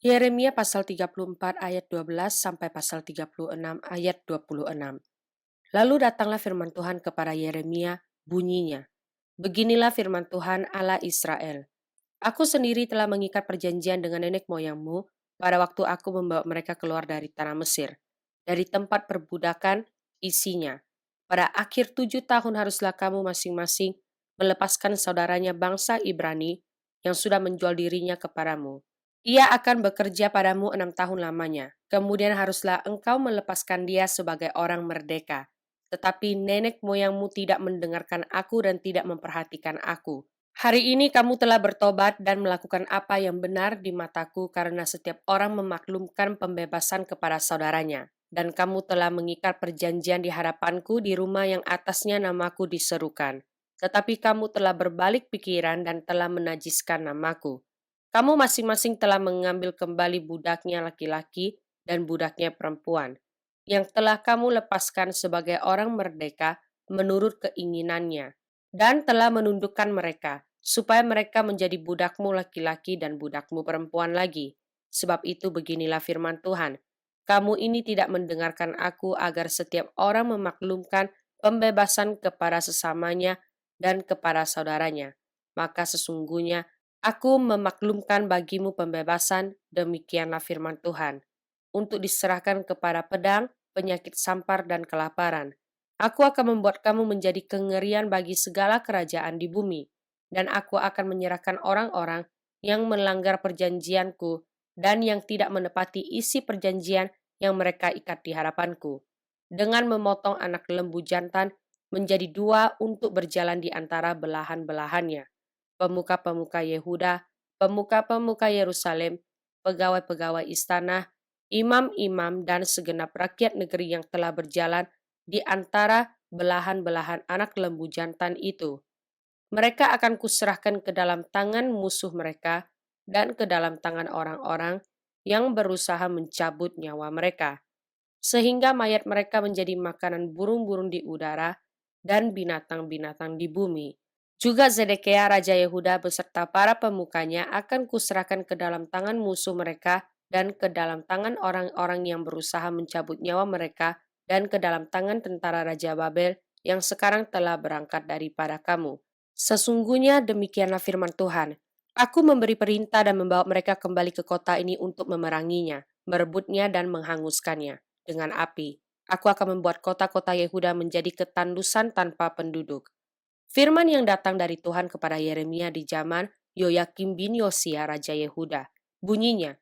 Yeremia pasal 34 ayat 12 sampai pasal 36 ayat 26. Lalu datanglah firman Tuhan kepada Yeremia, bunyinya, "Beginilah firman Tuhan Allah Israel. Aku sendiri telah mengikat perjanjian dengan nenek moyangmu pada waktu aku membawa mereka keluar dari tanah Mesir, dari tempat perbudakan isinya. Pada akhir 7 tahun haruslah kamu masing-masing melepaskan saudaranya bangsa Ibrani yang sudah menjual dirinya kepadamu. Ia akan bekerja padamu 6 tahun lamanya. Kemudian haruslah engkau melepaskan dia sebagai orang merdeka. Tetapi nenek moyangmu tidak mendengarkan aku dan tidak memperhatikan aku. Hari ini kamu telah bertobat dan melakukan apa yang benar di mataku karena setiap orang memaklumkan pembebasan kepada saudaranya. Dan kamu telah mengikat perjanjian di hadapanku di rumah yang atasnya namaku diserukan. Tetapi kamu telah berbalik pikiran dan telah menajiskan namaku. Kamu masing-masing telah mengambil kembali budaknya laki-laki dan budaknya perempuan, yang telah kamu lepaskan sebagai orang merdeka menurut keinginannya, dan telah menundukkan mereka, supaya mereka menjadi budakmu laki-laki dan budakmu perempuan lagi. Sebab itu beginilah firman Tuhan, kamu ini tidak mendengarkan aku agar setiap orang memaklumkan pembebasan kepada sesamanya dan kepada saudaranya. Maka sesungguhnya aku memaklumkan bagimu pembebasan, demikianlah firman Tuhan, untuk diserahkan kepada pedang, penyakit sampar, dan kelaparan. Aku akan membuat kamu menjadi kengerian bagi segala kerajaan di bumi, dan aku akan menyerahkan orang-orang yang melanggar perjanjianku dan yang tidak menepati isi perjanjian yang mereka ikat di hadapanku, dengan memotong anak lembu jantan menjadi dua untuk berjalan di antara belahan-belahannya. Pemuka-pemuka Yehuda, pemuka-pemuka Yerusalem, pegawai-pegawai istana, imam-imam, dan segenap rakyat negeri yang telah berjalan di antara belahan-belahan anak lembu jantan itu. Mereka akan kuserahkan ke dalam tangan musuh mereka dan ke dalam tangan orang-orang yang berusaha mencabut nyawa mereka, sehingga mayat mereka menjadi makanan burung-burung di udara dan binatang-binatang di bumi. Juga Zedekia Raja Yehuda beserta para pemukanya akan kuserahkan ke dalam tangan musuh mereka dan ke dalam tangan orang-orang yang berusaha mencabut nyawa mereka dan ke dalam tangan tentara Raja Babel yang sekarang telah berangkat daripada kamu. Sesungguhnya demikianlah firman Tuhan, aku memberi perintah dan membawa mereka kembali ke kota ini untuk memeranginya, merebutnya dan menghanguskannya dengan api. Aku akan membuat kota-kota Yehuda menjadi ketandusan tanpa penduduk. Firman yang datang dari Tuhan kepada Yeremia di zaman Yoyakim bin Yosia Raja Yehuda. Bunyinya,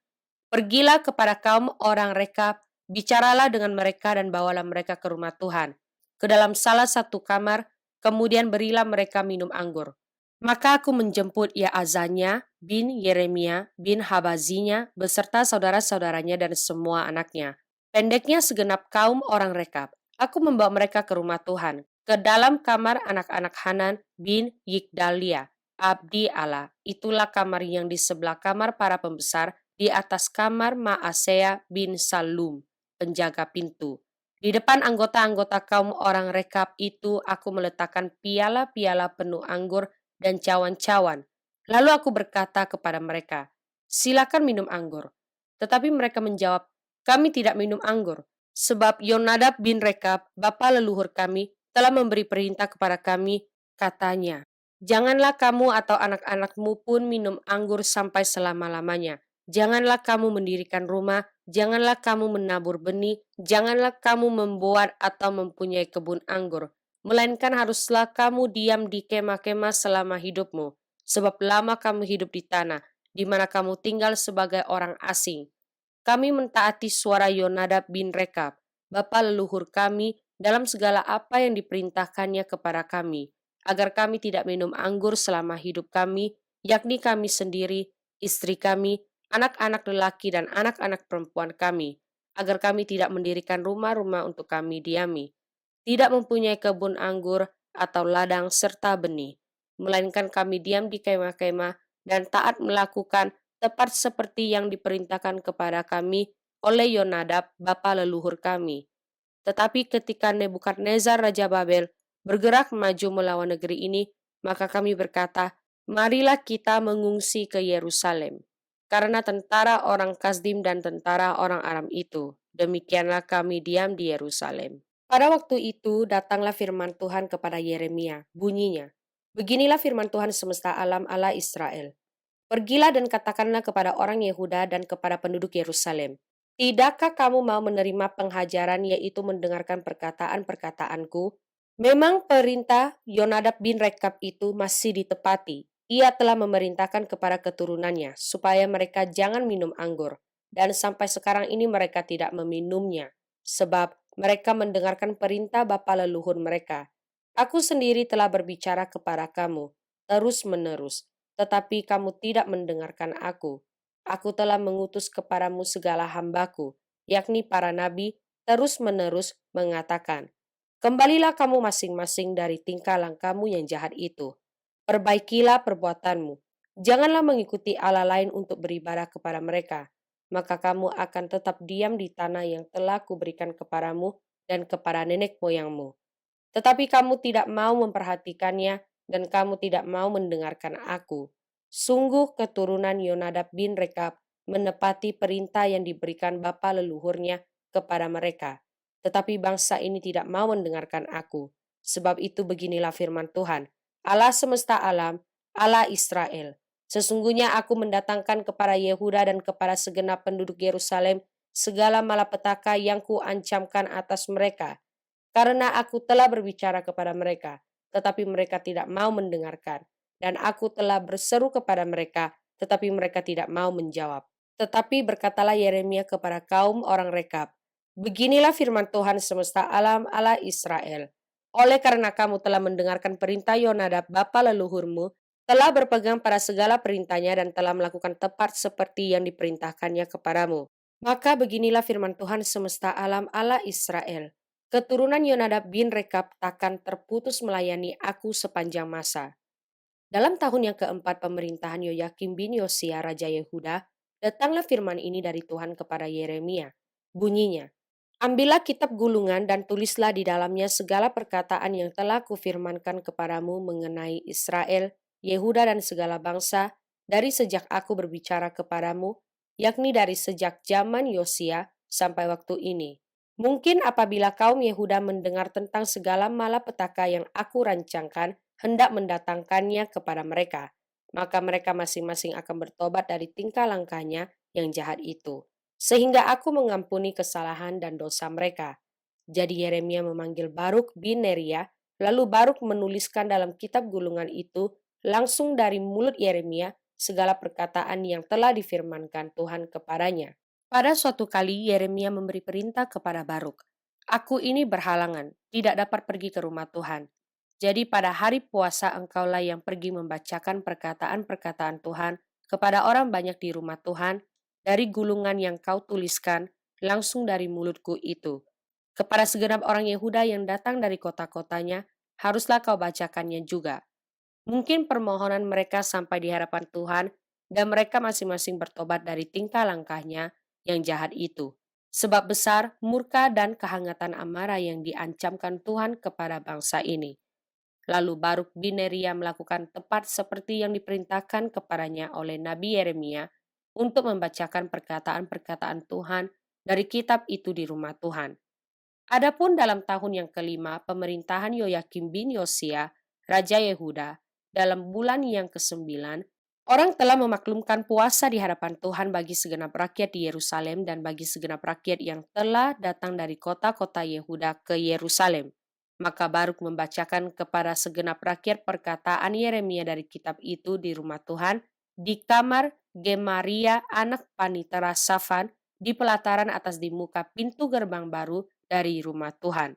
"Pergilah kepada kaum orang Rekab, bicaralah dengan mereka dan bawalah mereka ke rumah Tuhan, ke dalam salah satu kamar, kemudian berilah mereka minum anggur. Maka aku menjemput Yaazanya bin Yeremia bin Habazinya beserta saudara-saudaranya dan semua anaknya. Pendeknya segenap kaum orang Rekab. Aku membawa mereka ke rumah Tuhan, ke dalam kamar anak-anak Hanan bin Yigdalia, abdi Allah. Itulah kamar yang di sebelah kamar para pembesar, di atas kamar Maasea bin Salum, penjaga pintu. Di depan anggota-anggota kaum orang Rekab itu aku meletakkan piala-piala penuh anggur dan cawan-cawan. Lalu aku berkata kepada mereka, silakan minum anggur. Tetapi mereka menjawab, kami tidak minum anggur, sebab Yonadab bin Rekab, bapa leluhur kami, telah memberi perintah kepada kami, katanya, janganlah kamu atau anak-anakmu pun minum anggur sampai selama-lamanya. Janganlah kamu mendirikan rumah, janganlah kamu menabur benih, janganlah kamu membuat atau mempunyai kebun anggur, melainkan haruslah kamu diam di kemah-kemah selama hidupmu, sebab lama kamu hidup di tanah, di mana kamu tinggal sebagai orang asing. Kami mentaati suara Yonadab bin Rekab, bapa leluhur kami, dalam segala apa yang diperintahkannya kepada kami, agar kami tidak minum anggur selama hidup kami, yakni kami sendiri, istri kami, anak-anak lelaki dan anak-anak perempuan kami, agar kami tidak mendirikan rumah-rumah untuk kami diami, tidak mempunyai kebun anggur atau ladang serta benih, melainkan kami diam di kemah-kemah dan taat melakukan tepat seperti yang diperintahkan kepada kami oleh Yonadab, bapa leluhur kami. Tetapi ketika Nebukadnezar Raja Babel bergerak maju melawan negeri ini, maka kami berkata, marilah kita mengungsi ke Yerusalem. karena tentara orang Kasdim dan tentara orang Aram itu. Demikianlah kami diam di Yerusalem. Pada waktu itu datanglah firman Tuhan kepada Yeremia, bunyinya, beginilah firman Tuhan semesta alam Allah Israel. Pergilah dan katakanlah kepada orang Yehuda dan kepada penduduk Yerusalem, tidakkah kamu mau menerima penghajaran yaitu mendengarkan perkataan-perkataanku? Memang perintah Yonadab bin Rekab itu masih ditepati. Ia telah memerintahkan kepada keturunannya supaya mereka jangan minum anggur, dan sampai sekarang ini mereka tidak meminumnya, sebab mereka mendengarkan perintah bapa leluhur mereka. Aku sendiri telah berbicara kepada kamu terus-menerus, tetapi kamu tidak mendengarkan aku. Aku telah mengutus kepadamu segala hambaku, yakni para nabi, terus-menerus mengatakan, kembalilah kamu masing-masing dari tingkah langkahmu yang jahat itu. Perbaikilah perbuatanmu. Janganlah mengikuti Allah lain untuk beribadah kepada mereka. Maka kamu akan tetap diam di tanah yang telah kuberikan kepadamu dan kepada nenek moyangmu. Tetapi kamu tidak mau memperhatikannya dan kamu tidak mau mendengarkan aku. Sungguh keturunan Yonadab bin Rekab menepati perintah yang diberikan bapa leluhurnya kepada mereka. Tetapi bangsa ini tidak mau mendengarkan aku. Sebab itu beginilah firman Tuhan, Allah semesta alam, Allah Israel. Sesungguhnya aku mendatangkan kepada Yehuda dan kepada segenap penduduk Yerusalem segala malapetaka yang kuancamkan atas mereka, karena aku telah berbicara kepada mereka, tetapi mereka tidak mau mendengarkan. Dan aku telah berseru kepada mereka, tetapi mereka tidak mau menjawab. Tetapi berkatalah Yeremia kepada kaum orang Rekab, beginilah firman Tuhan semesta alam Allah Israel. Oleh karena kamu telah mendengarkan perintah Yonadab bapa leluhurmu, telah berpegang pada segala perintahnya dan telah melakukan tepat seperti yang diperintahkannya kepadamu. Maka beginilah firman Tuhan semesta alam Allah Israel. Keturunan Yonadab bin Rekab takkan terputus melayani aku sepanjang masa. Dalam tahun yang keempat pemerintahan Yoyakim bin Yosia Raja Yehuda, datanglah firman ini dari Tuhan kepada Yeremia. Bunyinya, ambillah kitab gulungan dan tulislah di dalamnya segala perkataan yang telah kufirmankan kepadamu mengenai Israel, Yehuda dan segala bangsa, dari sejak aku berbicara kepadamu, yakni dari sejak zaman Yosia sampai waktu ini. Mungkin apabila kaum Yehuda mendengar tentang segala malapetaka yang aku rancangkan, hendak mendatangkannya kepada mereka, maka mereka masing-masing akan bertobat dari tingkah langkahnya yang jahat itu, sehingga aku mengampuni kesalahan dan dosa mereka. Jadi Yeremia memanggil Baruk bin Neria, lalu Baruk menuliskan dalam kitab gulungan itu langsung dari mulut Yeremia segala perkataan yang telah difirmankan Tuhan kepadanya. Pada suatu kali Yeremia memberi perintah kepada Baruk, aku ini berhalangan, tidak dapat pergi ke rumah Tuhan. Jadi pada hari puasa engkaulah yang pergi membacakan perkataan-perkataan Tuhan kepada orang banyak di rumah Tuhan, dari gulungan yang kau tuliskan, langsung dari mulutku itu. Kepada segenap orang Yehuda yang datang dari kota-kotanya, haruslah kau bacakannya juga. Mungkin permohonan mereka sampai di hadapan Tuhan, dan mereka masing-masing bertobat dari tingkah langkahnya yang jahat itu. Sebab besar murka dan kehangatan amarah yang diancamkan Tuhan kepada bangsa ini. Lalu Baruk bin Neria melakukan tepat seperti yang diperintahkan kepadanya oleh Nabi Yeremia untuk membacakan perkataan-perkataan Tuhan dari kitab itu di rumah Tuhan. Adapun dalam tahun yang kelima pemerintahan Yoyakim bin Yosia, Raja Yehuda, dalam bulan yang ke-9, orang telah memaklumkan puasa di hadapan Tuhan bagi segenap rakyat di Yerusalem dan bagi segenap rakyat yang telah datang dari kota-kota Yehuda ke Yerusalem. Maka Baruk membacakan kepada segenap rakyat perkataan Yeremia dari kitab itu di rumah Tuhan, di kamar Gemaria anak Panitera Safan, di pelataran atas di muka pintu gerbang baru dari rumah Tuhan.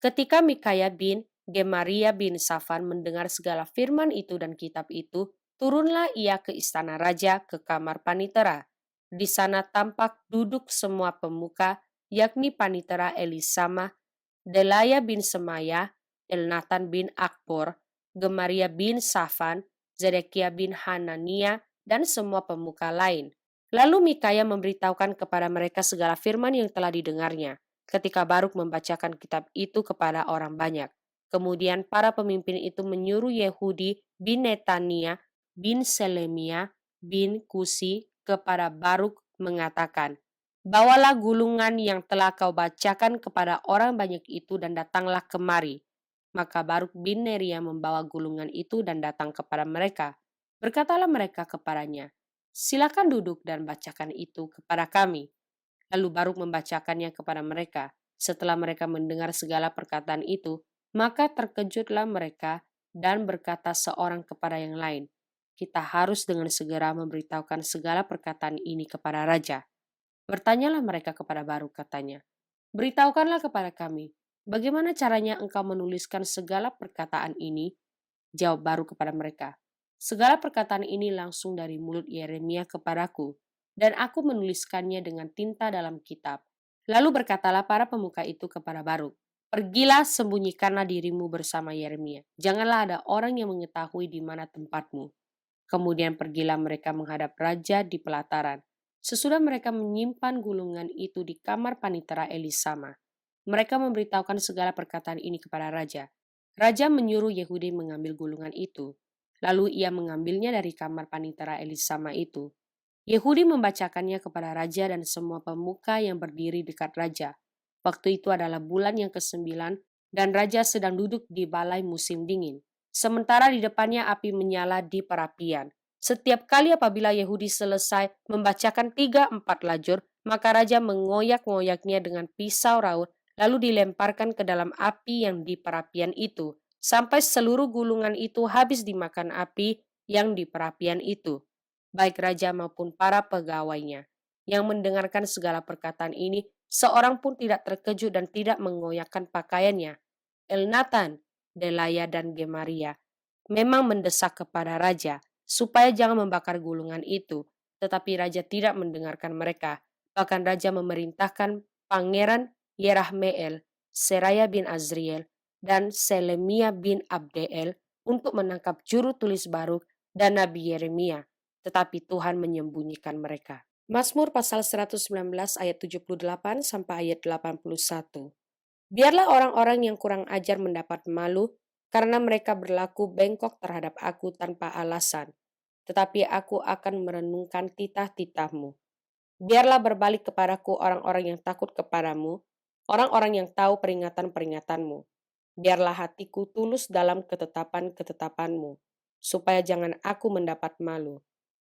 Ketika Mikaya bin Gemaria bin Safan mendengar segala firman itu dan kitab itu, turunlah ia ke istana raja ke kamar panitera. Di sana tampak duduk semua pemuka, yakni panitera Elisama, Delaya bin Semaya, Elnatan bin Akbor, Gemaria bin Safan, Zedekia bin Hanania, dan semua pemuka lain. Lalu Mikaya memberitahukan kepada mereka segala firman yang telah didengarnya, ketika Baruk membacakan kitab itu kepada orang banyak. Kemudian para pemimpin itu menyuruh Yehudi bin Netania, bin Selemia, bin Kusi, kepada Baruk mengatakan, "Bawalah gulungan yang telah kau bacakan kepada orang banyak itu dan datanglah kemari." Maka Baruk bin Neria membawa gulungan itu dan datang kepada mereka. Berkatalah mereka kepadanya, "Silakan duduk dan bacakan itu kepada kami." Lalu Baruk membacakannya kepada mereka. Setelah mereka mendengar segala perkataan itu, maka terkejutlah mereka dan berkata seorang kepada yang lain, "Kita harus dengan segera memberitahukan segala perkataan ini kepada raja." Bertanyalah mereka kepada Baruk, katanya, "Beritahukanlah kepada kami, bagaimana caranya engkau menuliskan segala perkataan ini?" Jawab Baruk kepada mereka, "Segala perkataan ini langsung dari mulut Yeremia kepadaku, dan aku menuliskannya dengan tinta dalam kitab." Lalu berkatalah para pemuka itu kepada Baruk, "Pergilah, sembunyikanlah dirimu bersama Yeremia. Janganlah ada orang yang mengetahui di mana tempatmu." Kemudian pergilah mereka menghadap raja di pelataran. Sesudah mereka menyimpan gulungan itu di kamar panitera Elisama, mereka memberitahukan segala perkataan ini kepada raja. Raja menyuruh Yehudi mengambil gulungan itu. Lalu ia mengambilnya dari kamar panitera Elisama itu. Yehudi membacakannya kepada raja dan semua pemuka yang berdiri dekat raja. Waktu itu adalah bulan yang ke-9 dan raja sedang duduk di balai musim dingin. Sementara di depannya api menyala di perapian. Setiap kali apabila Yehudi selesai membacakan 3-4 lajur, maka raja mengoyak-ngoyaknya dengan pisau raut, lalu dilemparkan ke dalam api yang di perapian itu, sampai seluruh gulungan itu habis dimakan api yang di perapian itu. Baik raja maupun para pegawainya yang mendengarkan segala perkataan ini, seorang pun tidak terkejut dan tidak mengoyakkan pakaiannya. Elnatan, Delaya, dan Gemaria memang mendesak kepada raja supaya jangan membakar gulungan itu, tetapi raja tidak mendengarkan mereka. Bahkan raja memerintahkan Pangeran Yerahmeel, Seraya bin Azriel, dan Selemia bin Abdeel untuk menangkap juru tulis Baruk dan Nabi Yeremia, tetapi Tuhan menyembunyikan mereka. Mazmur pasal 119 ayat 78 sampai ayat 81. Biarlah orang-orang yang kurang ajar mendapat malu karena mereka berlaku bengkok terhadap aku tanpa alasan. Tetapi aku akan merenungkan titah-titahmu. Biarlah berbalik kepadaku orang-orang yang takut kepadamu, orang-orang yang tahu peringatan-peringatanmu. Biarlah hatiku tulus dalam ketetapan-ketetapanmu, supaya jangan aku mendapat malu.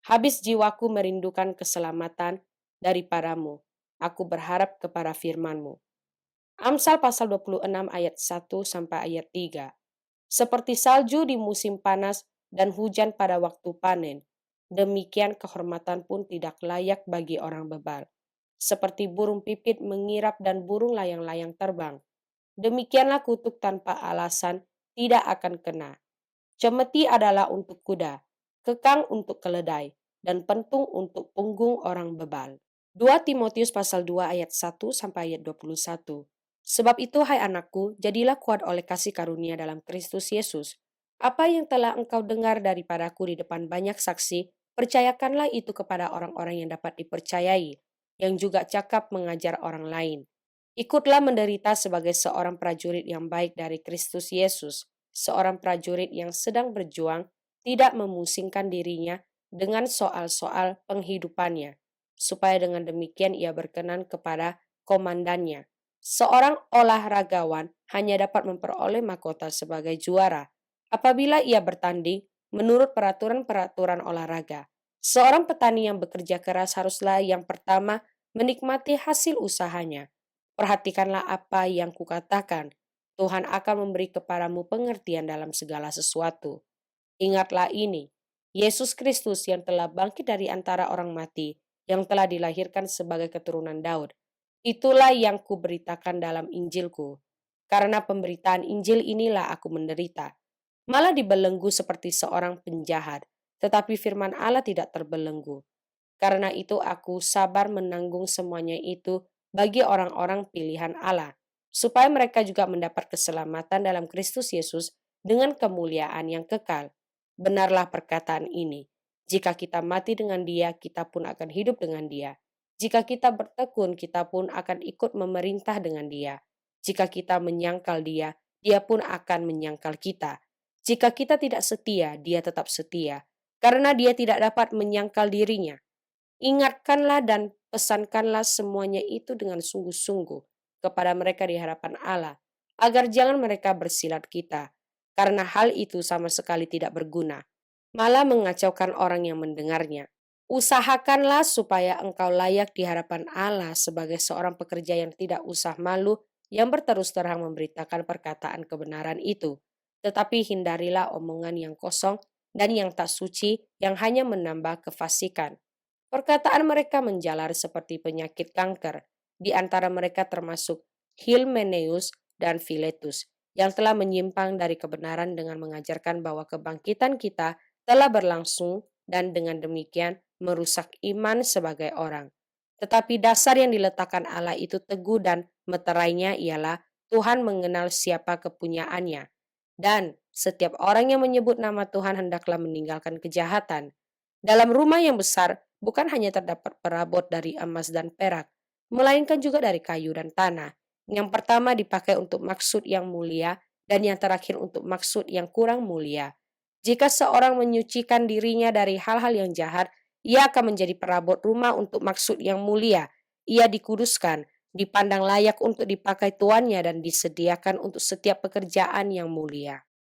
Habis jiwaku merindukan keselamatan daripadamu. Aku berharap kepada firman-Mu. Amsal pasal 26 ayat 1 sampai ayat 3. Seperti salju di musim panas dan hujan pada waktu panen, demikian kehormatan pun tidak layak bagi orang bebal. Seperti burung pipit mengirap dan burung layang-layang terbang, demikianlah kutuk tanpa alasan tidak akan kena. Cemeti adalah untuk kuda, kekang untuk keledai, dan pentung untuk punggung orang bebal. 2 Timotius pasal 2 ayat 1 sampai ayat 21. Sebab itu, hai anakku, jadilah kuat oleh kasih karunia dalam Kristus Yesus. Apa yang telah engkau dengar daripadaku di depan banyak saksi, percayakanlah itu kepada orang-orang yang dapat dipercayai, yang juga cakap mengajar orang lain. Ikutlah menderita sebagai seorang prajurit yang baik dari Kristus Yesus, seorang prajurit yang sedang berjuang, tidak memusingkan dirinya dengan soal-soal penghidupannya, supaya dengan demikian ia berkenan kepada komandannya. Seorang olahragawan hanya dapat memperoleh mahkota sebagai juara apabila ia bertanding menurut peraturan-peraturan olahraga. Seorang petani yang bekerja keras haruslah yang pertama menikmati hasil usahanya. Perhatikanlah apa yang kukatakan. Tuhan akan memberi kepadamu pengertian dalam segala sesuatu. Ingatlah ini, Yesus Kristus yang telah bangkit dari antara orang mati, yang telah dilahirkan sebagai keturunan Daud. Itulah yang kuberitakan dalam Injilku. Karena pemberitaan Injil inilah aku menderita. Malah dibelenggu seperti seorang penjahat, tetapi firman Allah tidak terbelenggu. Karena itu aku sabar menanggung semuanya itu bagi orang-orang pilihan Allah, supaya mereka juga mendapat keselamatan dalam Kristus Yesus dengan kemuliaan yang kekal. Benarlah perkataan ini, jika kita mati dengan Dia, kita pun akan hidup dengan Dia. Jika kita bertekun, kita pun akan ikut memerintah dengan Dia. Jika kita menyangkal Dia, Dia pun akan menyangkal kita. Jika kita tidak setia, Dia tetap setia, karena Dia tidak dapat menyangkal dirinya. Ingatkanlah dan pesankanlah semuanya itu dengan sungguh-sungguh kepada mereka di hadapan Allah, agar jangan mereka bersilat kita, karena hal itu sama sekali tidak berguna, malah mengacaukan orang yang mendengarnya. Usahakanlah supaya engkau layak di hadapan Allah sebagai seorang pekerja yang tidak usah malu, yang berterus terang memberitakan perkataan kebenaran itu. Tetapi hindarilah omongan yang kosong dan yang tak suci yang hanya menambah kefasikan. Perkataan mereka menjalar seperti penyakit kanker. Di antara mereka termasuk Hilmeneus dan Philetus, yang telah menyimpang dari kebenaran dengan mengajarkan bahwa kebangkitan kita telah berlangsung dan dengan demikian merusak iman sebagai orang. Tetapi dasar yang diletakkan Allah itu teguh dan meterainya ialah Tuhan mengenal siapa kepunyaannya. Dan setiap orang yang menyebut nama Tuhan hendaklah meninggalkan kejahatan. Dalam rumah yang besar bukan hanya terdapat perabot dari emas dan perak, melainkan juga dari kayu dan tanah. Yang pertama dipakai untuk maksud yang mulia dan yang terakhir untuk maksud yang kurang mulia. Jika seorang menyucikan dirinya dari hal-hal yang jahat, ia akan menjadi perabot rumah untuk maksud yang mulia. Ia dikuduskan, dipandang layak untuk dipakai tuannya dan disediakan untuk setiap pekerjaan yang mulia.